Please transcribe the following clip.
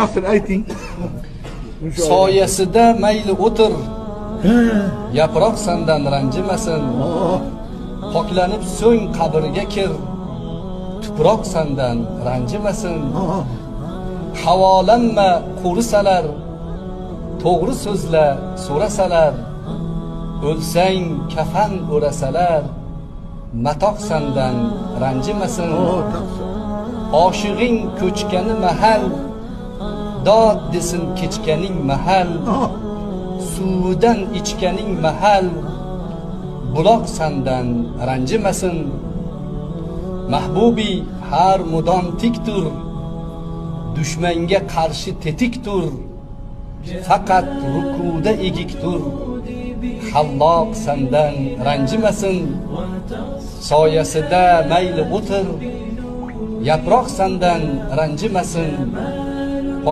Asıl ayting. Soyasida mayli o'tir, yaproq sendan ranjimasin. Poklanib so'ng qabrga kir, tuproq sendan ranjimasin. Havolanma qo'risalar, to'g'ri so'zla so'rasalar. O'lsang kafan o'rasalar, matoq sendan ranjimasin. Oshig'ing ko'chgani mahal, dod desin kechganing mahal. Suvidan ichganing mahal, buloq sendan ranjimasin. Mahbubi har mudom tik tur, dushmanga qarshi tetik tur. Faqat rukuda egik tur, Halloq sendan ranjimasin. Soyasida mayli o'tir, yaproq sendan ranjimasin.